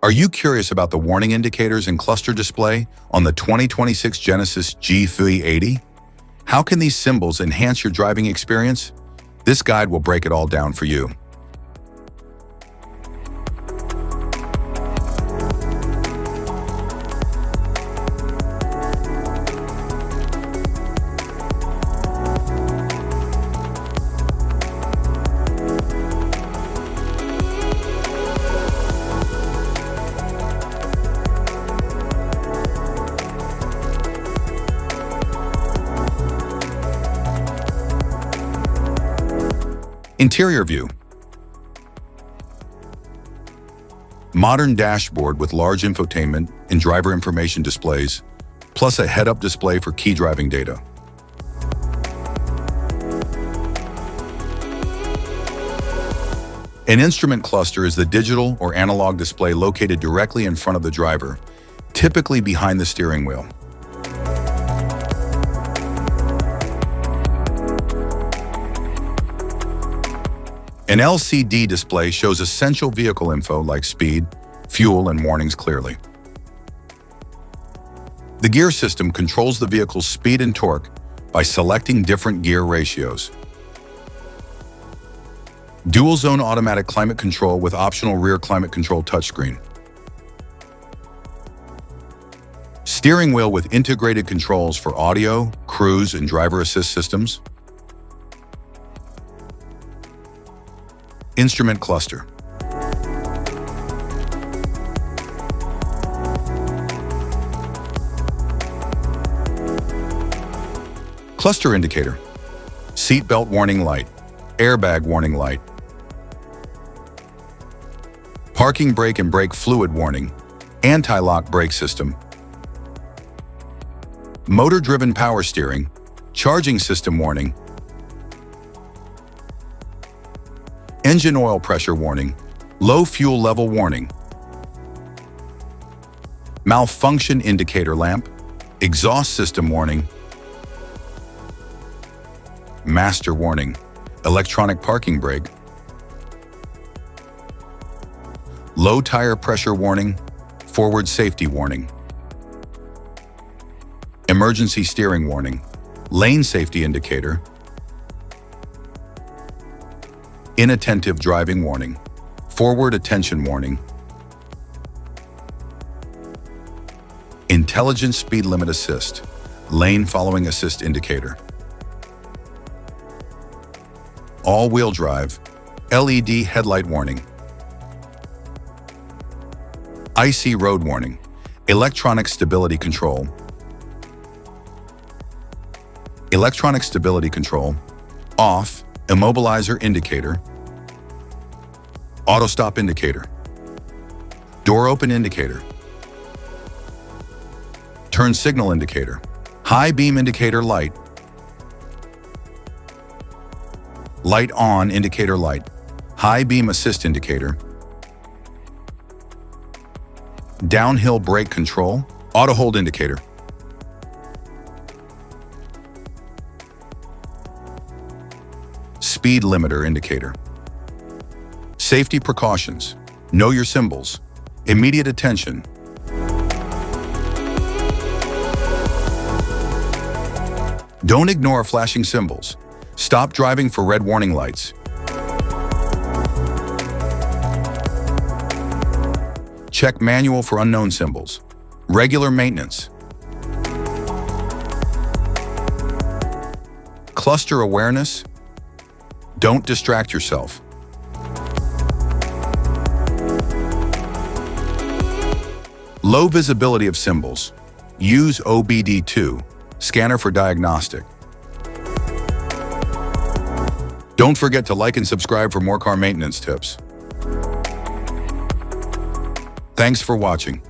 Are you curious about the warning indicators and cluster display on the 2026 Genesis GV80? How can these symbols enhance your driving experience? This guide will break it all down for you. Interior view. Modern dashboard with large infotainment and driver information displays, plus a head-up display for key driving data. An instrument cluster is the digital or analog display located directly in front of the driver, typically behind the steering wheel. An LCD display shows essential vehicle info like speed, fuel, and warnings clearly. The gear system controls the vehicle's speed and torque by selecting different gear ratios. Dual-zone automatic climate control with optional rear climate control touchscreen. Steering wheel with integrated controls for audio, cruise, and driver assist systems. Instrument cluster. Cluster indicator. Seat belt warning light. Airbag warning light. Parking brake and brake fluid warning. Anti-lock brake system. Motor-driven power steering. Charging system warning. Engine oil pressure warning, low fuel level warning, malfunction indicator lamp, exhaust system warning, master warning, electronic parking brake, low tire pressure warning, forward safety warning, emergency steering warning, lane safety indicator, inattentive driving warning, forward attention warning, intelligent speed limit assist, lane following assist indicator, all-wheel drive, LED headlight warning, icy road warning, electronic stability control, off, immobilizer indicator, auto stop indicator, door open indicator, turn signal indicator, high beam indicator light, light on indicator light, high beam assist indicator, downhill brake control, auto hold indicator, speed limiter indicator. Safety precautions. Know your symbols. Immediate attention. Don't ignore flashing symbols. Stop driving for red warning lights. Check manual for unknown symbols. Regular maintenance. Cluster awareness. Don't distract yourself. Low visibility of symbols. Use OBD2, scanner for diagnostic. Don't forget to like and subscribe for more car maintenance tips. Thanks for watching.